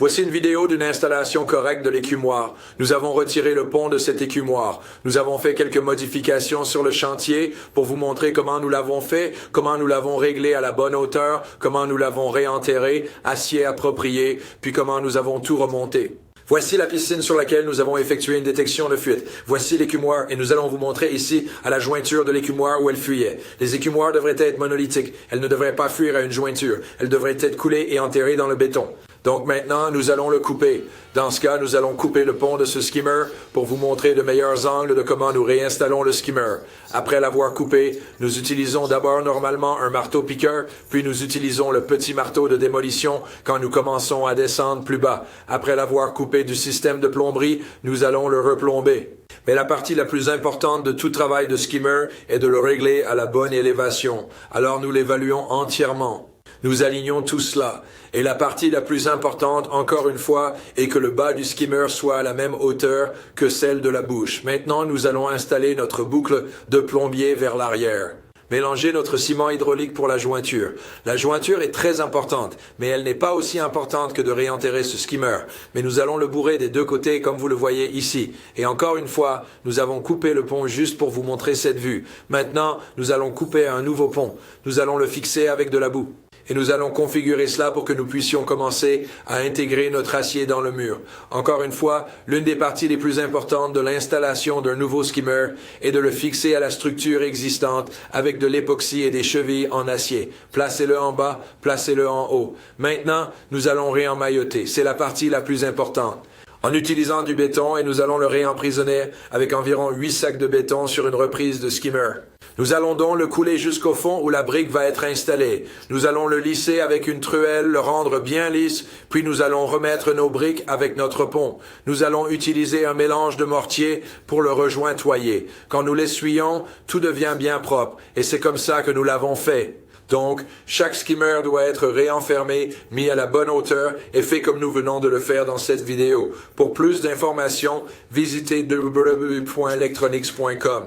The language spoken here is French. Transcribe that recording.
Voici une vidéo d'une installation correcte de l'écumoire. Nous avons retiré le pont de cet écumoire. Nous avons fait quelques modifications sur le chantier pour vous montrer comment nous l'avons fait, comment nous l'avons réglé à la bonne hauteur, comment nous l'avons réenterré, acier approprié, puis comment nous avons tout remonté. Voici la piscine sur laquelle nous avons effectué une détection de fuite. Voici l'écumoire et nous allons vous montrer ici à la jointure de l'écumoire où elle fuyait. Les écumoires devraient être monolithiques. Elles ne devraient pas fuir à une jointure. Elles devraient être coulées et enterrées dans le béton. Donc maintenant, nous allons le couper. Dans ce cas, nous allons couper le pont de ce skimmer pour vous montrer de meilleurs angles de comment nous réinstallons le skimmer. Après l'avoir coupé, nous utilisons d'abord normalement un marteau-piqueur, puis nous utilisons le petit marteau de démolition quand nous commençons à descendre plus bas. Après l'avoir coupé du système de plomberie, nous allons le replomber. Mais la partie la plus importante de tout travail de skimmer est de le régler à la bonne élévation. Alors nous l'évaluons entièrement. Nous alignons tout cela. Et la partie la plus importante, encore une fois, est que le bas du skimmer soit à la même hauteur que celle de la bouche. Maintenant, nous allons installer notre boucle de plombier vers l'arrière. Mélangez notre ciment hydraulique pour la jointure. La jointure est très importante, mais elle n'est pas aussi importante que de réenterrer ce skimmer. Mais nous allons le bourrer des deux côtés comme vous le voyez ici. Et encore une fois, nous avons coupé le pont juste pour vous montrer cette vue. Maintenant, nous allons couper un nouveau pont. Nous allons le fixer avec de la boue. Et nous allons configurer cela pour que nous puissions commencer à intégrer notre acier dans le mur. Encore une fois, l'une des parties les plus importantes de l'installation d'un nouveau skimmer est de le fixer à la structure existante avec de l'époxy et des chevilles en acier. Placez-le en bas, placez-le en haut. Maintenant, nous allons réemmailloter. C'est la partie la plus importante. En utilisant du béton et nous allons le réemprisonner avec environ 8 sacs de béton sur une reprise de skimmer. Nous allons donc le couler jusqu'au fond où la brique va être installée. Nous allons le lisser avec une truelle, le rendre bien lisse, puis nous allons remettre nos briques avec notre pont. Nous allons utiliser un mélange de mortier pour le rejointoyer. Quand nous l'essuyons, tout devient bien propre et c'est comme ça que nous l'avons fait. Donc, chaque skimmer doit être réenfermé, mis à la bonne hauteur et fait comme nous venons de le faire dans cette vidéo. Pour plus d'informations, visitez www.electronics.com.